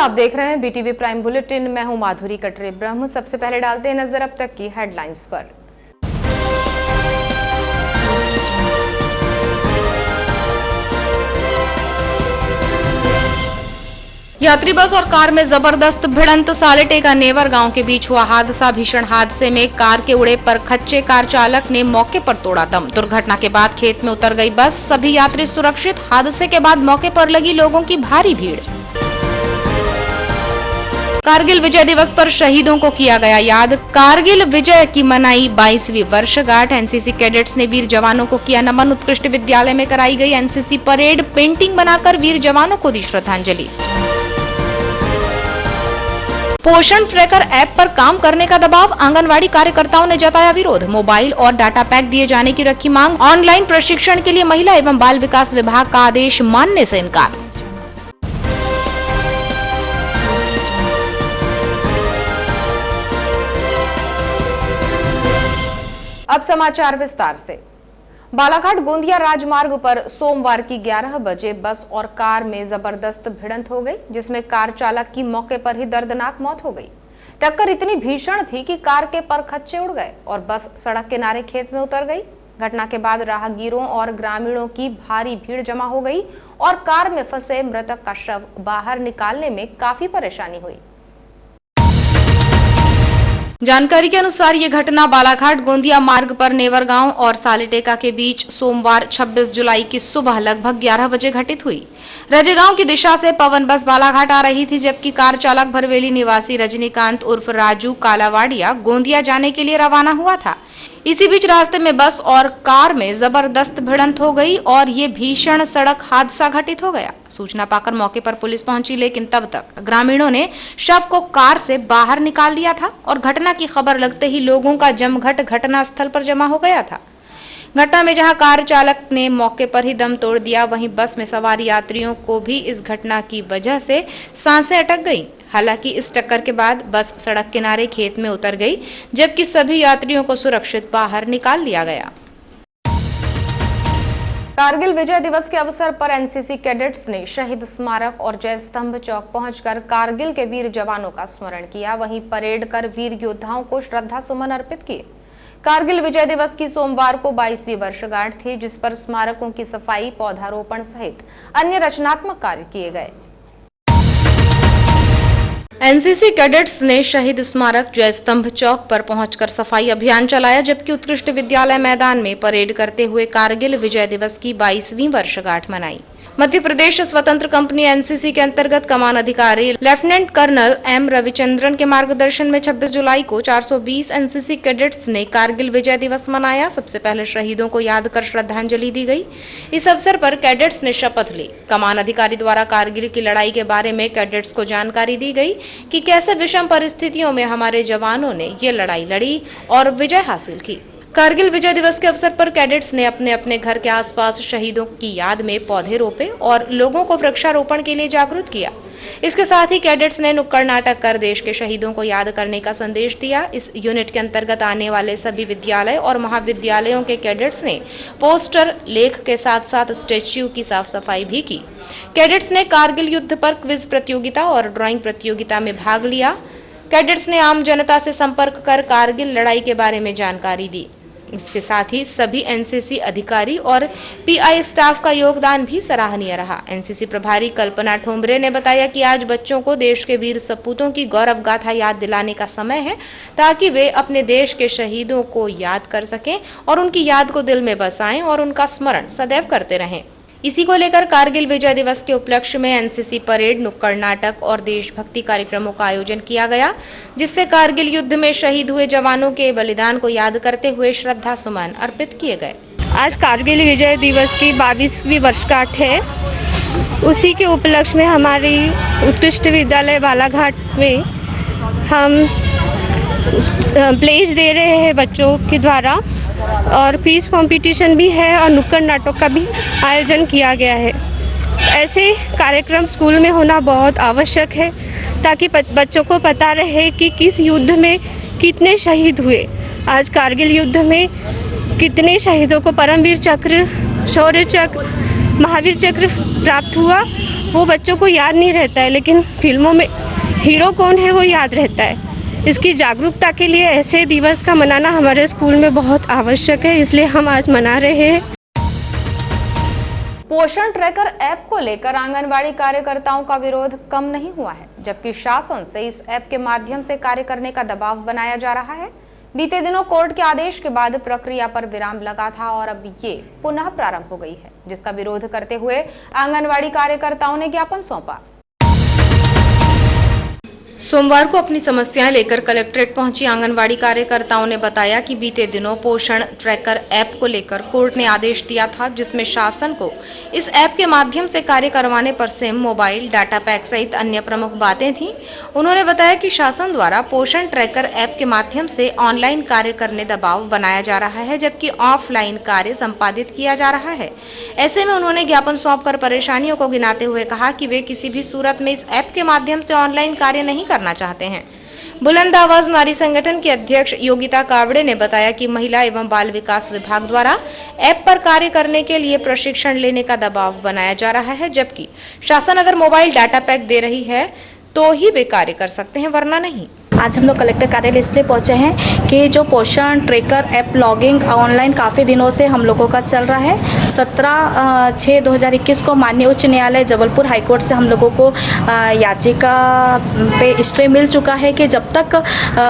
आप देख रहे हैं बीटीवी प्राइम बुलेटिन। मैं हूं माधुरी कटरे ब्रह्म। सबसे पहले डालते हैं नजर अब तक की हेडलाइंस पर। यात्री बस और कार में जबरदस्त भिड़ंत। सालेटेका नेवर गांव के बीच हुआ हादसा। भीषण हादसे में कार के उड़े पर खच्चे कार चालक ने मौके पर तोड़ा दम। दुर्घटना के बाद खेत में उतर गई बस। सभी यात्री सुरक्षित। हादसे के बाद मौके पर लगी लोगों की भारी भीड़। कारगिल विजय दिवस पर शहीदों को किया गया याद। कारगिल विजय की मनाई 22वीं वर्षगांठ। एनसीसी कैडेट्स ने वीर जवानों को किया नमन। उत्कृष्ट विद्यालय में कराई गई एनसीसी परेड। पेंटिंग बनाकर वीर जवानों को दी श्रद्धांजलि। पोषण ट्रैकर ऐप पर काम करने का दबाव। आंगनवाड़ी कार्यकर्ताओं ने जताया विरोध। मोबाइल और डाटा पैक दिए जाने की रखी मांग। ऑनलाइन प्रशिक्षण के लिए महिला एवं बाल विकास विभाग का आदेश मानने से इनकार। अब समाचार विस्तार से। बालाघाट गोंदिया राजमार्ग पर सोमवार की 11 बजे बस और कार में जबरदस्त भिड़ंत हो गई, जिसमें कार चालक की मौके पर ही दर्दनाक मौत हो गई। टक्कर इतनी भीषण थी कि कार के परखच्चे उड़ गए और बस सड़क किनारे खेत में उतर गई। घटना के बाद राहगीरों और ग्रामीणों की भारी भीड़ जमा हो गई और कार में फंसे मृतक का शव बाहर निकालने में काफी परेशानी हुई। जानकारी के अनुसार ये घटना बालाघाट गोंदिया मार्ग पर नेवर गांव और सालेटेका के बीच सोमवार 26 जुलाई की सुबह लगभग 11 बजे घटित हुई। रजेगांव की दिशा से पवन बस बालाघाट आ रही थी, जबकि कार चालक भरवेली निवासी रजनीकांत उर्फ राजू कालावाड़िया गोंदिया जाने के लिए रवाना हुआ था। इसी बीच रास्ते में बस और कार में जबरदस्त भिड़ंत हो गई और ये भीषण सड़क हादसा घटित हो गया। सूचना पाकर मौके पर पुलिस पहुंची, लेकिन तब तक ग्रामीणों ने शव को कार से बाहर निकाल लिया था और घटना की खबर लगते ही लोगों का जमघट घटना स्थल पर जमा हो गया था। घटना में जहां कार चालक ने मौके पर ही दम तोड़ दिया, वहीं बस में सवार यात्रियों को भी इस घटना की वजह से सांसें अटक गईं। हालांकि इस टक्कर के बाद बस सड़क किनारे खेत में उतर गई, जबकि सभी यात्रियों को सुरक्षित बाहर निकाल लिया गया। कारगिल विजय दिवस के अवसर पर एनसीसी कैडेट्स ने शहीद स्मारक और जय स्तंभ चौक पहुंचकर कारगिल के वीर जवानों का स्मरण किया। वहीं परेड कर वीर योद्धाओं को श्रद्धा सुमन अर्पित किए। कारगिल विजय दिवस की सोमवार को 22वीं वर्षगांठ थी, जिस पर स्मारकों की सफाई, पौधारोपण सहित अन्य रचनात्मक कार्य किए गए। एनसीसी कैडेट्स ने शहीद स्मारक जय स्तंभ चौक पर पहुंचकर सफाई अभियान चलाया, जबकि उत्कृष्ट विद्यालय मैदान में परेड करते हुए कारगिल विजय दिवस की 22वीं वर्षगांठ मनाई। मध्य प्रदेश स्वतंत्र कंपनी एनसीसी के अंतर्गत कमान अधिकारी लेफ्टिनेंट कर्नल एम रविचंद्रन के मार्गदर्शन में 26 जुलाई को 420 एनसीसी कैडेट्स ने कारगिल विजय दिवस मनाया। सबसे पहले शहीदों को याद कर श्रद्धांजलि दी गई। इस अवसर पर कैडेट्स ने शपथ ली। कमान अधिकारी द्वारा कारगिल की लड़ाई के बारे में कैडेट्स को जानकारी दी गई कि कैसे विषम परिस्थितियों में हमारे जवानों ने ये लड़ाई लड़ी और विजय हासिल की। कारगिल विजय दिवस के अवसर पर कैडेट्स ने अपने अपने घर के आसपास शहीदों की याद में पौधे रोपे और लोगों को वृक्षारोपण के लिए जागरूक किया। इसके साथ ही कैडेट्स ने नुक्कड़ नाटक कर देश के शहीदों को याद करने का संदेश दिया। इस यूनिट के अंतर्गत आने वाले सभी विद्यालय और महाविद्यालयों के कैडेट्स ने पोस्टर, लेख के साथ साथ स्टैच्यू की साफ सफाई भी की। कैडेट्स ने कारगिल युद्ध पर क्विज प्रतियोगिता और ड्राइंग प्रतियोगिता में भाग लिया। कैडेट्स ने आम जनता से संपर्क कर कारगिल लड़ाई के बारे में जानकारी दी। इसके साथ ही सभी एनसीसी अधिकारी और पीआई स्टाफ का योगदान भी सराहनीय रहा। एनसीसी प्रभारी कल्पना ठोंबरे ने बताया कि आज बच्चों को देश के वीर सपूतों की गौरव गाथा याद दिलाने का समय है, ताकि वे अपने देश के शहीदों को याद कर सकें और उनकी याद को दिल में बसाएं और उनका स्मरण सदैव करते रहें। इसी को लेकर कारगिल विजय दिवस के उपलक्ष्य में एनसीसी परेड, नुक्कड़ नाटक और देशभक्ति कार्यक्रमों का आयोजन किया गया, जिससे कारगिल युद्ध में शहीद हुए जवानों के बलिदान को याद करते हुए श्रद्धा सुमन अर्पित किए गए। आज कारगिल विजय दिवस की 22वीं वर्षगांठ है। उसी के उपलक्ष्य में हमारी उत्कृष्ट विद्यालय बालाघाट में हम प्लेज दे रहे हैं बच्चों के द्वारा, और क्विज कंपटीशन भी है और नुक्कड़ नाटक का भी आयोजन किया गया है। ऐसे कार्यक्रम स्कूल में होना बहुत आवश्यक है, ताकि बच्चों को पता रहे कि किस युद्ध में कितने शहीद हुए। आज कारगिल युद्ध में कितने शहीदों को परमवीर चक्र, शौर्य चक्र, महावीर चक्र प्राप्त हुआ वो बच्चों को याद नहीं रहता है, लेकिन फिल्मों में हीरो कौन है वो याद रहता है। इसकी जागरूकता के लिए ऐसे दिवस का मनाना हमारे स्कूल में बहुत आवश्यक है, इसलिए हम आज मना रहे हैं। पोषण ट्रैकर ऐप को लेकर आंगनवाड़ी कार्यकर्ताओं का विरोध कम नहीं हुआ है, जबकि शासन से इस ऐप के माध्यम से कार्य करने का दबाव बनाया जा रहा है। बीते दिनों कोर्ट के आदेश के बाद प्रक्रिया पर विराम लगा था और अब ये पुनः प्रारंभ हो गई है, जिसका विरोध करते हुए आंगनवाड़ी कार्यकर्ताओं ने ज्ञापन सौंपा। सोमवार को अपनी समस्याएं लेकर कलेक्ट्रेट पहुंची आंगनवाड़ी कार्यकर्ताओं ने बताया कि बीते दिनों पोषण ट्रैकर ऐप को लेकर कोर्ट ने आदेश दिया था, जिसमें शासन को इस ऐप के माध्यम से कार्य करवाने पर सिम, मोबाइल, डाटा पैक सहित अन्य प्रमुख बातें थीं। उन्होंने बताया कि शासन द्वारा पोषण ट्रैकर ऐप के माध्यम से ऑनलाइन कार्य करने दबाव बनाया जा रहा है, जबकि ऑफलाइन कार्य संपादित किया जा रहा है। ऐसे में उन्होंने ज्ञापन सौंपकर परेशानियों को गिनाते हुए कहा कि वे किसी भी सूरत में इस ऐप के माध्यम से ऑनलाइन कार्य नहीं करना चाहते हैं। बुलंद आवाज नारी संगठन के अध्यक्ष योगिता कावड़े ने बताया कि महिला एवं बाल विकास विभाग द्वारा ऐप पर कार्य करने के लिए प्रशिक्षण लेने का दबाव बनाया जा रहा है, जबकि शासन अगर मोबाइल डाटा पैक दे रही है तो ही वे कार्य कर सकते हैं, वरना नहीं। आज हम लोग कलेक्टर कार्यालय इसलिए पहुंचे हैं कि जो पोषण ट्रैकर ऐप लॉगिंग ऑनलाइन काफ़ी दिनों से हम लोगों का चल रहा है। 17/6/2021 को माननीय उच्च न्यायालय जबलपुर हाईकोर्ट से हम लोगों को याचिका पे स्टे मिल चुका है कि जब तक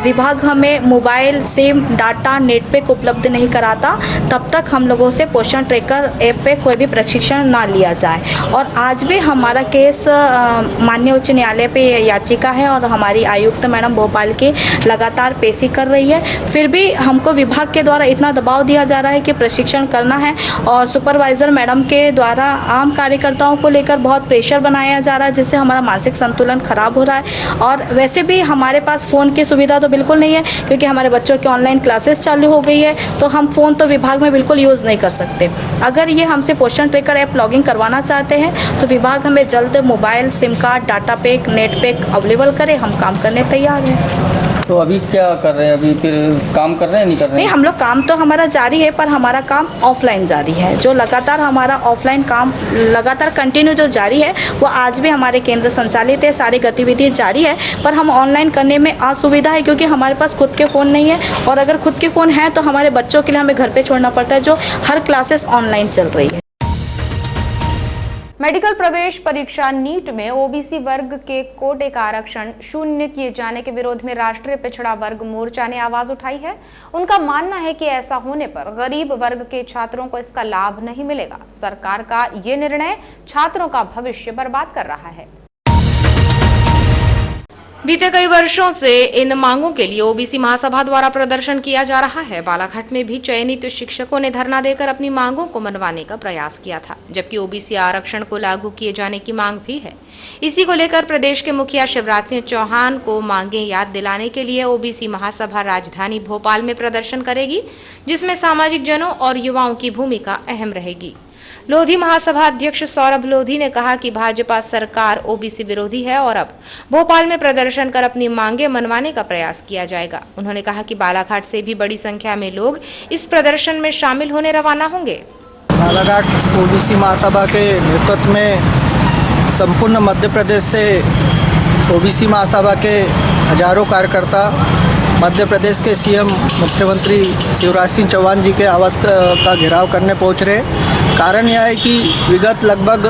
विभाग हमें mobile, SIM, data, net pack उपलब्ध नहीं कराता तब तक हम लोगों से पोषण ट्रैकर ऐप पे कोई भी प्रशिक्षण ना लिया जाए। और आज भी हमारा केस माननीय उच्च न्यायालय पे याचिका है और हमारी आयुक्त मैडम भोपाल की लगातार पेशी कर रही है। फिर भी हमको विभाग के द्वारा इतना दबाव दिया जा रहा है कि प्रशिक्षण करना है और सुपरवाइजर मैडम के द्वारा आम कार्यकर्ताओं को लेकर बहुत प्रेशर बनाया जा रहा है, जिससे हमारा मानसिक संतुलन खराब हो रहा है। और वैसे भी हमारे पास फ़ोन की सुविधा तो बिल्कुल नहीं है, क्योंकि हमारे बच्चों की ऑनलाइन क्लासेस चालू हो गई है, तो हम फ़ोन तो विभाग में बिल्कुल यूज़ नहीं कर सकते। अगर ये हमसे पोषण ट्रैकर ऐप लॉगिंग करवाना चाहते हैं तो विभाग हमें जल्द mobile, SIM card, data pack, net pack available करे, हम काम करने तैयार हैं। तो अभी क्या कर रहे हैं? अभी फिर काम कर रहे हैं, नहीं कर रहे हैं? नहीं, हम लोग काम तो हमारा जारी है, पर हमारा काम ऑफलाइन जारी है। जो लगातार हमारा ऑफलाइन काम लगातार कंटिन्यू जो जारी है वो आज भी हमारे केंद्र संचालित है, सारी गतिविधि जारी है, पर हम ऑनलाइन करने में असुविधा है क्योंकि हमारे पास खुद के फ़ोन नहीं है। और अगर खुद के फ़ोन है तो हमारे बच्चों के लिए हमें घर पे छोड़ना पड़ता है, जो हर क्लासेस ऑनलाइन चल रही है। मेडिकल प्रवेश परीक्षा नीट में ओबीसी वर्ग के कोटे का आरक्षण शून्य किए जाने के विरोध में राष्ट्रीय पिछड़ा वर्ग मोर्चा ने आवाज उठाई है। उनका मानना है कि ऐसा होने पर गरीब वर्ग के छात्रों को इसका लाभ नहीं मिलेगा। सरकार का ये निर्णय छात्रों का भविष्य बर्बाद कर रहा है। बीते कई वर्षों से इन मांगों के लिए ओबीसी महासभा द्वारा प्रदर्शन किया जा रहा है। बालाघाट में भी चयनित शिक्षकों ने धरना देकर अपनी मांगों को मनवाने का प्रयास किया था, जबकि ओबीसी आरक्षण को लागू किए जाने की मांग भी है। इसी को लेकर प्रदेश के मुखिया शिवराज सिंह चौहान को मांगे याद दिलाने के लिए ओबीसी महासभा राजधानी भोपाल में प्रदर्शन करेगी, जिसमें सामाजिक जनों और युवाओं की भूमिका अहम रहेगी। लोधी महासभा अध्यक्ष सौरभ लोधी ने कहा कि भाजपा सरकार ओबीसी विरोधी है और अब भोपाल में प्रदर्शन कर अपनी मांगे मनवाने का प्रयास किया जाएगा। उन्होंने कहा कि बालाघाट से भी बड़ी संख्या में लोग इस प्रदर्शन में शामिल होने रवाना होंगे। बालाघाट ओबीसी महासभा के नेतृत्व में संपूर्ण मध्य प्रदेश से ओबीसी महासभा के हजारों कार्यकर्ता मध्य प्रदेश के सीएम मुख्यमंत्री शिवराज सिंह चौहान जी के आवास का घेराव करने पहुंच रहे। कारण यह है कि विगत लगभग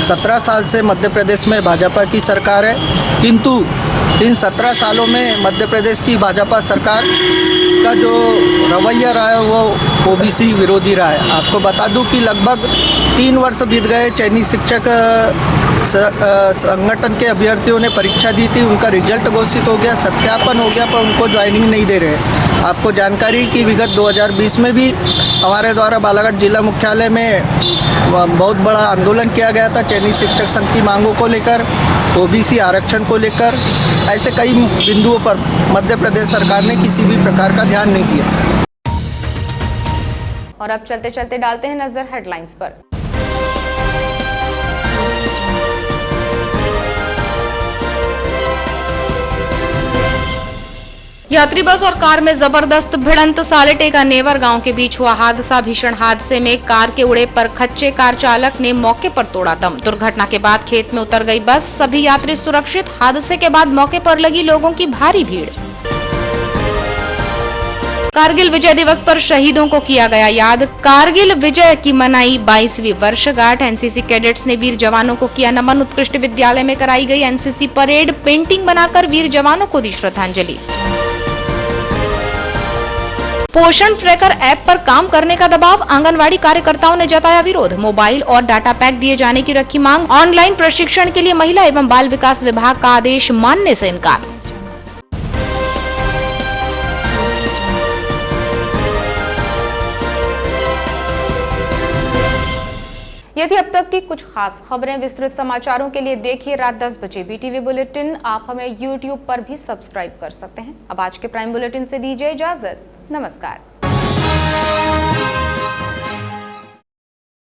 17 साल से मध्य प्रदेश में भाजपा की सरकार है, किंतु इन 17 सालों में मध्य प्रदेश की भाजपा सरकार का जो रवैया रहा है वो ओबीसी विरोधी रहा है। आपको बता दूं कि लगभग 3 वर्ष बीत गए, चयनित शिक्षक संगठन के अभ्यर्थियों ने परीक्षा दी थी, उनका रिजल्ट घोषित हो गया, सत्यापन हो गया, पर उनको ज्वाइनिंग नहीं दे रहे। आपको जानकारी कि विगत 2020 में भी हमारे द्वारा बालाघाट जिला मुख्यालय में बहुत बड़ा आंदोलन किया गया था चयनित शिक्षक संघ की मांगों को लेकर, ओबीसी आरक्षण को लेकर। ऐसे कई बिंदुओं पर मध्य प्रदेश सरकार ने किसी भी प्रकार का ध्यान नहीं दिया। और अब चलते चलते डालते हैं नजर हेडलाइंस पर। यात्री बस और कार में जबरदस्त भिड़ंत। सालेटे का नेवर गांव के बीच हुआ हादसा। भीषण हादसे में कार के उड़े पर खच्चे कार चालक ने मौके पर तोड़ा दम। दुर्घटना के बाद खेत में उतर गई बस। सभी यात्री सुरक्षित। हादसे के बाद मौके पर लगी लोगों की भारी भीड़। कारगिल विजय दिवस पर शहीदों को किया गया याद। कारगिल विजय की मनाई 22वीं वर्षगांठ। एनसीसी कैडेट्स ने वीर जवानों को किया नमन। उत्कृष्ट विद्यालय में कराई गई एनसीसी परेड। पेंटिंग बनाकर वीर जवानों को दी श्रद्धांजलि। पोषण ट्रैकर ऐप पर काम करने का दबाव। आंगनवाड़ी कार्यकर्ताओं ने जताया विरोध। मोबाइल और डाटा पैक दिए जाने की रखी मांग। ऑनलाइन प्रशिक्षण के लिए महिला एवं बाल विकास विभाग का आदेश मानने से इनकार। ये थी अब तक की कुछ खास खबरें। विस्तृत समाचारों के लिए देखिए रात 10 बजे BTV बुलेटिन। आप हमें YouTube पर भी सब्सक्राइब कर सकते हैं। अब आज के प्राइम बुलेटिन से दीजिए इजाजत। नमस्कार।